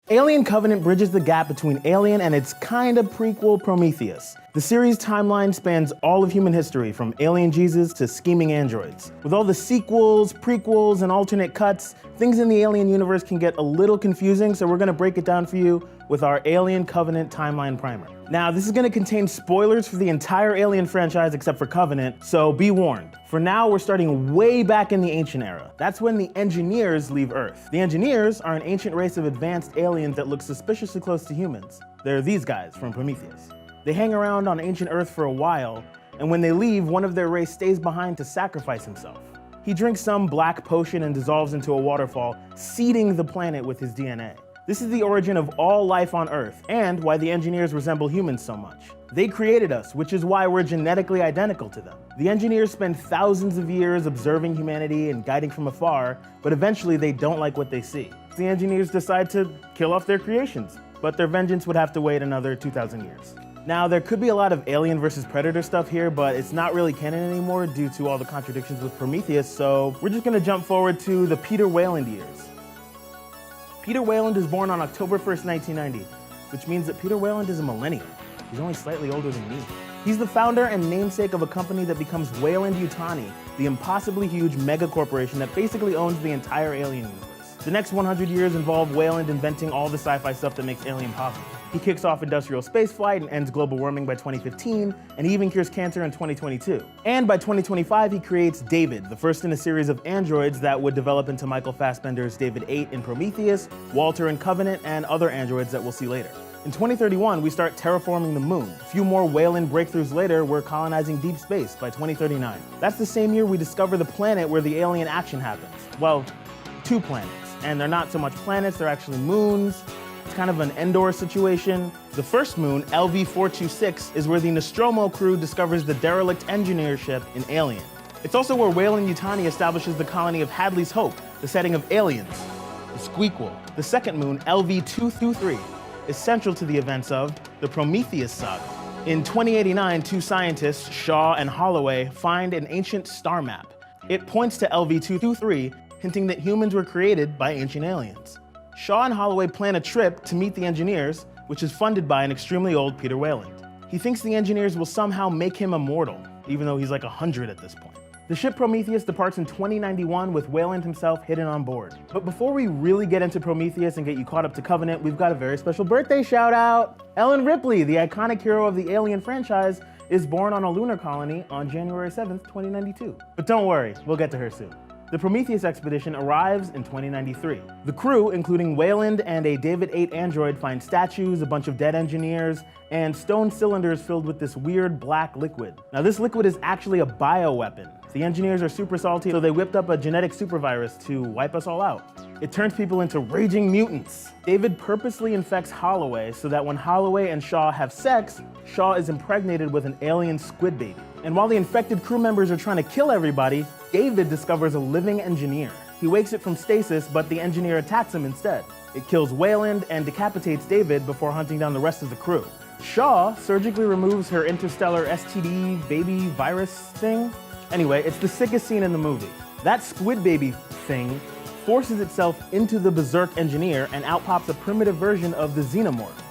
Alien Covenant bridges the gap between Alien and its kind of prequel Prometheus. The series' timeline spans all of human history, from alien Jesus to scheming androids. With all the sequels, prequels, and alternate cuts, things in the Alien universe can get a little confusing, so we're gonna break it down for you with our Alien Covenant timeline primer. Now, this is gonna contain spoilers for the entire Alien franchise except for Covenant, so be warned. For now, we're starting way back in the ancient era. That's when the Engineers leave Earth. The Engineers are an ancient race of advanced aliens that look suspiciously close to humans. They're these guys from Prometheus. They hang around on ancient Earth for a while, and when they leave, one of their race stays behind to sacrifice himself. He drinks some black potion and dissolves into a waterfall, seeding the planet with his DNA. This is the origin of all life on Earth, and why the Engineers resemble humans so much. They created us, which is why we're genetically identical to them. The Engineers spend thousands of years observing humanity and guiding from afar, but eventually they don't like what they see. The Engineers decide to kill off their creations, but their vengeance would have to wait another 2,000 years. Now, there could be a lot of Alien versus Predator stuff here, but it's not really canon anymore due to all the contradictions with Prometheus, so we're just gonna jump forward to the Peter Weyland years. Peter Weyland is born on October 1st, 1990, which means that Peter Weyland is a millennial. He's only slightly older than me. He's the founder and namesake of a company that becomes Weyland-Yutani, the impossibly huge mega corporation that basically owns the entire Alien universe. The next 100 years involve Weyland inventing all the sci-fi stuff that makes Alien possible. He kicks off industrial spaceflight and ends global warming by 2015, and he even cures cancer in 2022. And by 2025, he creates David, the first in a series of androids that would develop into Michael Fassbender's David 8 in Prometheus, Walter in Covenant, and other androids that we'll see later. In 2031, we start terraforming the moon. A few more Weyland breakthroughs later, we're colonizing deep space by 2039. That's the same year we discover the planet where the alien action happens. Well, 2 planets. And they're not so much planets, they're actually moons. It's kind of an Endor situation. The first moon, LV-426, is where the Nostromo crew discovers the derelict engineer ship in Alien. It's also where Weyland-Yutani establishes the colony of Hadley's Hope, the setting of Aliens, the Prequel. The second moon, LV-223, is central to the events of the Prometheus saga. In 2089, 2 scientists, Shaw and Holloway, find an ancient star map. It points to LV-223, hinting that humans were created by ancient aliens. Shaw and Holloway plan a trip to meet the Engineers, which is funded by an extremely old Peter Weyland. He thinks the Engineers will somehow make him immortal, even though he's like 100 at this point. The ship Prometheus departs in 2091 with Weyland himself hidden on board. But before we really get into Prometheus and get you caught up to Covenant, we've got a very special birthday shout out. Ellen Ripley, the iconic hero of the Alien franchise, is born on a lunar colony on January 7th, 2092. But don't worry, we'll get to her soon. The Prometheus expedition arrives in 2093. The crew, including Weyland and a David 8 android, find statues, a bunch of dead engineers, and stone cylinders filled with this weird black liquid. Now, this liquid is actually a bioweapon. The Engineers are super salty, so they whipped up a genetic supervirus to wipe us all out. It turns people into raging mutants. David purposely infects Holloway so that when Holloway and Shaw have sex, Shaw is impregnated with an alien squid baby. And while the infected crew members are trying to kill everybody, David discovers a living engineer. He wakes it from stasis, but the engineer attacks him instead. It kills Weyland and decapitates David before hunting down the rest of the crew. Shaw surgically removes her interstellar STD baby virus thing. Anyway, it's the sickest scene in the movie. That squid baby thing forces itself into the berserk engineer and out pops a primitive version of the Xenomorph.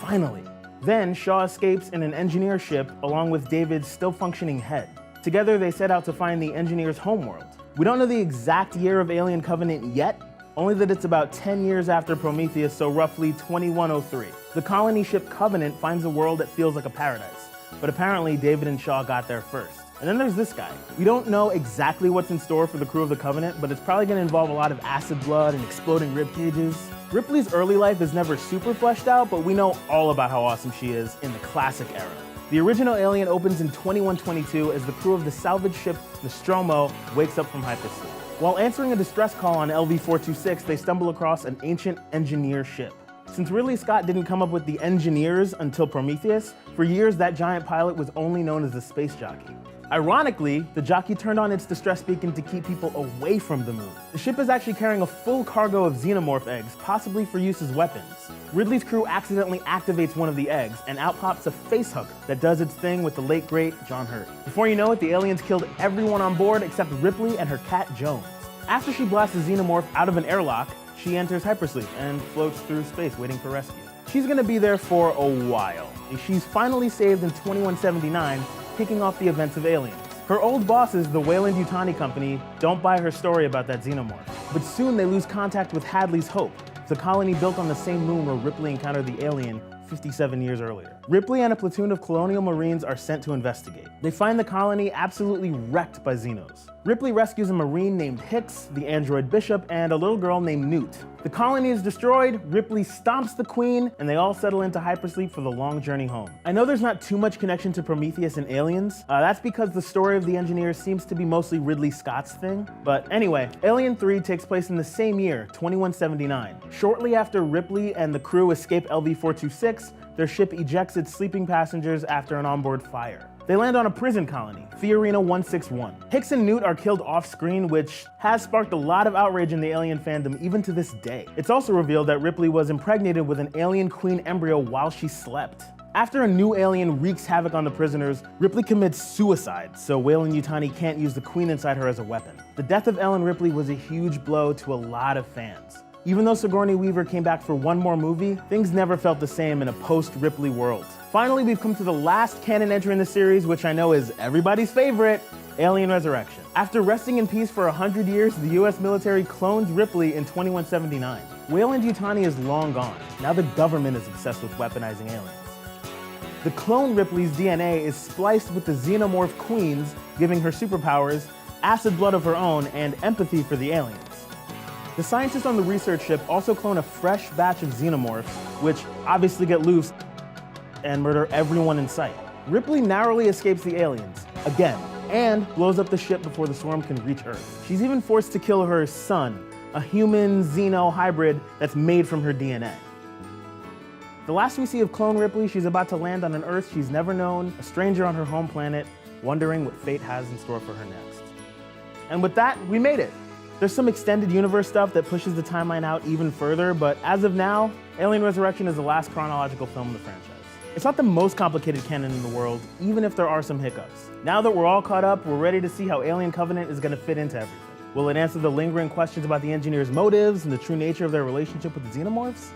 Finally. Then Shaw escapes in an engineer ship along with David's still functioning head. Together they set out to find the Engineer's homeworld. We don't know the exact year of Alien Covenant yet, only that it's about 10 years after Prometheus, so roughly 2103. The colony ship Covenant finds a world that feels like a paradise, but apparently David and Shaw got there first. And then there's this guy. We don't know exactly what's in store for the crew of the Covenant, but it's probably gonna involve a lot of acid blood and exploding rib cages. Ripley's early life is never super fleshed out, but we know all about how awesome she is in the classic era. The original Alien opens in 2122 as the crew of the salvage ship Nostromo wakes up from hypersleep. While answering a distress call on LV-426, they stumble across an ancient engineer ship. Since Ridley Scott didn't come up with the Engineers until Prometheus, for years that giant pilot was only known as the space jockey. Ironically, the jockey turned on its distress beacon to keep people away from the moon. The ship is actually carrying a full cargo of xenomorph eggs, possibly for use as weapons. Ridley's crew accidentally activates one of the eggs, and out pops a facehugger that does its thing with the late great John Hurt. Before you know it, the aliens killed everyone on board except Ripley and her cat Jones. After she blasts the xenomorph out of an airlock, she enters hypersleep and floats through space waiting for rescue. She's gonna be there for a while. She's finally saved in 2179, kicking off the events of Aliens. Her old bosses, the Weyland-Yutani company, don't buy her story about that xenomorph. But soon they lose contact with Hadley's Hope, the colony built on the same moon where Ripley encountered the alien 57 years earlier. Ripley and a platoon of colonial marines are sent to investigate. They find the colony absolutely wrecked by Xenos. Ripley rescues a marine named Hicks, the android bishop, and a little girl named Newt. The colony is destroyed, Ripley stomps the queen, and they all settle into hypersleep for the long journey home. I know there's not too much connection to Prometheus and Aliens. That's because the story of the engineers seems to be mostly Ridley Scott's thing. But anyway, Alien 3 takes place in the same year, 2179. Shortly after Ripley and the crew escape LV-426, their ship ejects its sleeping passengers after an onboard fire. They land on a prison colony, Theorina 161. Hicks and Newt are killed off-screen, which has sparked a lot of outrage in the Alien fandom even to this day. It's also revealed that Ripley was impregnated with an alien queen embryo while she slept. After a new alien wreaks havoc on the prisoners, Ripley commits suicide, so Weyland-Yutani can't use the queen inside her as a weapon. The death of Ellen Ripley was a huge blow to a lot of fans. Even though Sigourney Weaver came back for one more movie, things never felt the same in a post-Ripley world. Finally, we've come to the last canon entry in the series, which I know is everybody's favorite, Alien Resurrection. After resting in peace for 100 years, the US military clones Ripley in 2179. Weyland-Yutani is long gone. Now the government is obsessed with weaponizing aliens. The clone Ripley's DNA is spliced with the Xenomorph Queen's, giving her superpowers, acid blood of her own, and empathy for the aliens. The scientists on the research ship also clone a fresh batch of Xenomorphs, which obviously get loose and murder everyone in sight. Ripley narrowly escapes the aliens, again, and blows up the ship before the swarm can reach Earth. She's even forced to kill her son, a human-Xeno hybrid that's made from her DNA. The last we see of clone Ripley, she's about to land on an Earth she's never known, a stranger on her home planet, wondering what fate has in store for her next. And with that, we made it. There's some extended universe stuff that pushes the timeline out even further, but as of now, Alien Resurrection is the last chronological film in the franchise. It's not the most complicated canon in the world, even if there are some hiccups. Now that we're all caught up, we're ready to see how Alien Covenant is gonna fit into everything. Will it answer the lingering questions about the engineers' motives and the true nature of their relationship with the Xenomorphs?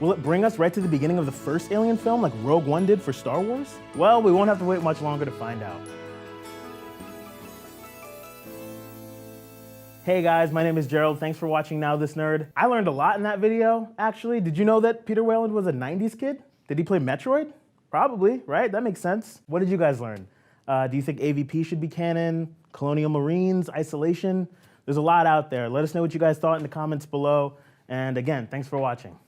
Will it bring us right to the beginning of the first Alien film like Rogue One did for Star Wars? Well, we won't have to wait much longer to find out. Hey guys, my name is Gerald. Thanks for watching Now This Nerd. I learned a lot in that video, actually. Did you know that Peter Weyland was a 90s kid? Did he play Metroid? Probably, right? That makes sense. What did you guys learn? Do you think AVP should be canon? Colonial Marines? Isolation? There's a lot out there. Let us know what you guys thought in the comments below. And again, thanks for watching.